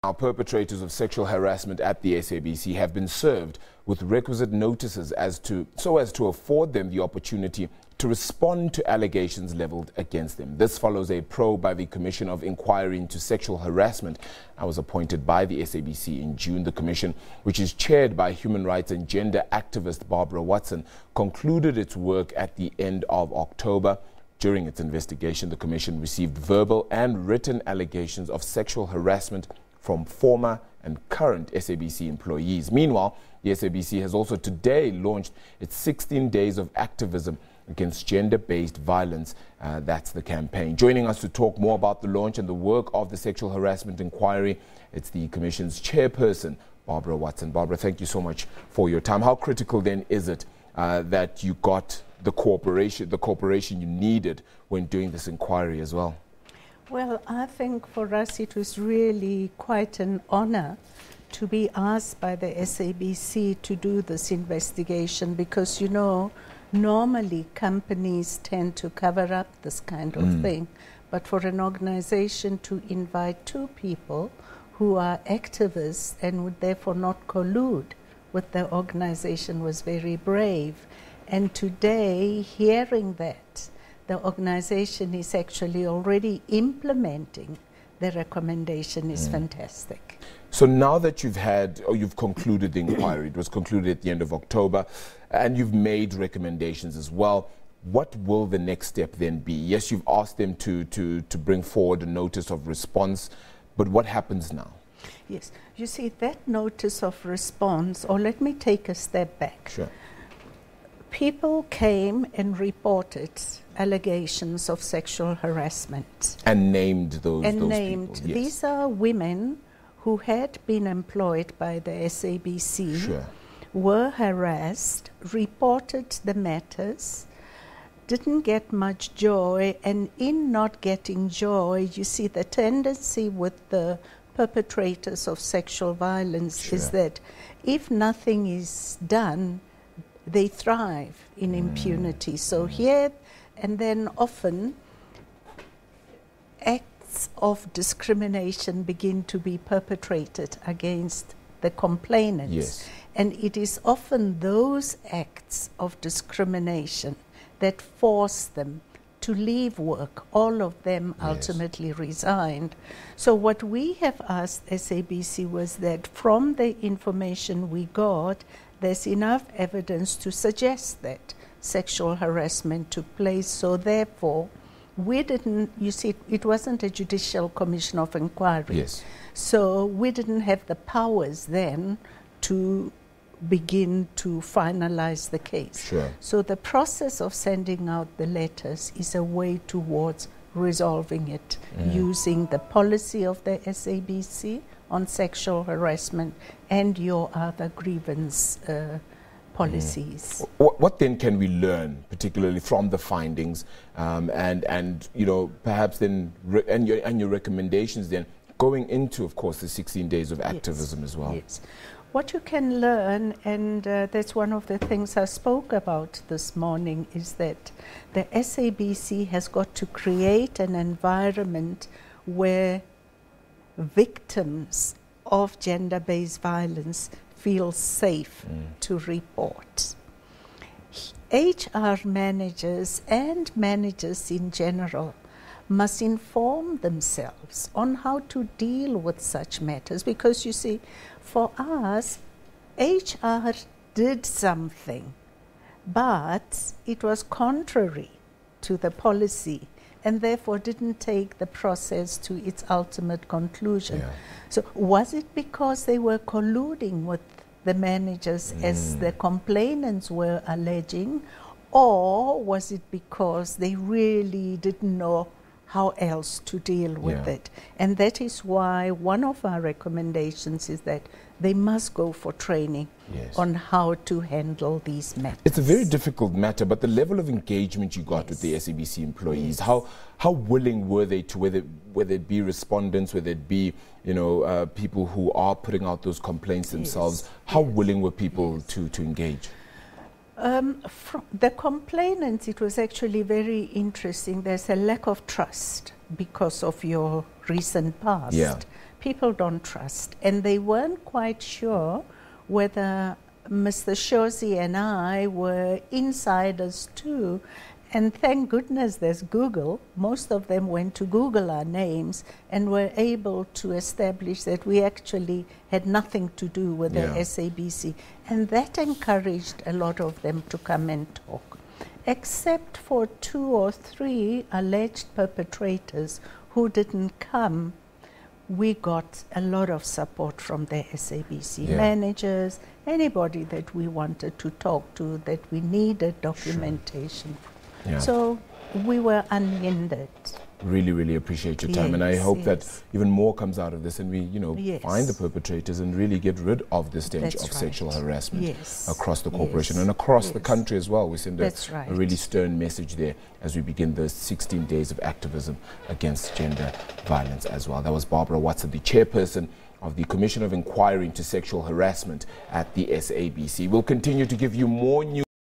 Now, perpetrators of sexual harassment at the SABC have been served with requisite notices so as to afford them the opportunity to respond to allegations levelled against them. This follows a probe by the Commission of Inquiry into Sexual Harassment. I was appointed by the SABC in June. The commission, which is chaired by human rights and gender activist Barbara Watson, concluded its work at the end of October. During its investigation, the commission received verbal and written allegations of sexual harassment from former and current SABC employees. Meanwhile, the SABC has also today launched its 16 days of activism against gender-based violence. That's the campaign. Joining us to talk more about the launch and the work of the Sexual Harassment Inquiry, it's the Commission's chairperson, Barbara Watson. Barbara, thank you so much for your time. How critical then is it that you got the cooperation you needed when doing this inquiry as well? Well, I think for us it was really quite an honor to be asked by the SABC to do this investigation because, you know, normally companies tend to cover up this kind of thing. But for an organization to invite two people who are activists and would therefore not collude with the organization was very brave. And today, hearing that, the organization is actually already implementing the recommendation is fantastic. So now that you've concluded the inquiry, it was concluded at the end of October, and you've made recommendations as well, what will the next step then be? Yes, you've asked them to bring forward a notice of response, but what happens now? Yes, you see, that notice of response, or let me take a step back. Sure. People came and reported allegations of sexual harassment. And named those people. Yes. These are women who had been employed by the SABC, sure, were harassed, reported the matters, didn't get much joy, and in not getting joy, you see the tendency with the perpetrators of sexual violence sure, is that if nothing is done, they thrive in impunity. So here and then often acts of discrimination begin to be perpetrated against the complainants. Yes. And it is often those acts of discrimination that force them to leave work. All of them ultimately resigned. So what we have asked SABC was that from the information we got, there's enough evidence to suggest that sexual harassment took place. So therefore, we didn't, you see, it wasn't a judicial commission of inquiry. Yes. So we didn't have the powers then to begin to finalize the case. Sure. So the process of sending out the letters is a way towards resolving it using the policy of the SABC on sexual harassment and your other grievance policies. What then can we learn, particularly from the findings, and you know, perhaps then and your recommendations then going into, of course, the 16 days of activism as well? Yes. What you can learn, and that's one of the things I spoke about this morning, is that the SABC has got to create an environment where victims of gender-based violence feel safe to report. HR managers and managers in general must inform themselves on how to deal with such matters, because you see, for us, HR did something, but it was contrary to the policy and therefore didn't take the process to its ultimate conclusion. Yeah. So was it because they were colluding with the managers as the complainants were alleging, or was it because they really didn't know how else to deal with it? And that is why one of our recommendations is that they must go for training on how to handle these matters. It's a very difficult matter, but the level of engagement you got with the SABC employees, how willing were they to, whether it be respondents, whether it be, you know, people who are putting out those complaints themselves, how willing were people to engage? From the complainants, it was actually very interesting. There's a lack of trust because of your recent past. people don't trust. And they weren't quite sure whether Mr. Shozi and I were insiders too. And thank goodness there's Google. Most of them went to Google our names and were able to establish that we actually had nothing to do with the SABC. And that encouraged a lot of them to come and talk. Except for 2 or 3 alleged perpetrators who didn't come, we got a lot of support from the SABC managers, anybody that we wanted to talk to, that we needed documentation. So we were unhindered. Really, really appreciate your time, and I hope that even more comes out of this, and we, find the perpetrators and really get rid of the stench of sexual harassment across the corporation and across the country as well. We send a really stern message there as we begin the 16 days of activism against gender violence as well. That was Barbara Watson, the chairperson of the Commission of Inquiry into Sexual Harassment at the SABC. We'll continue to give you more news.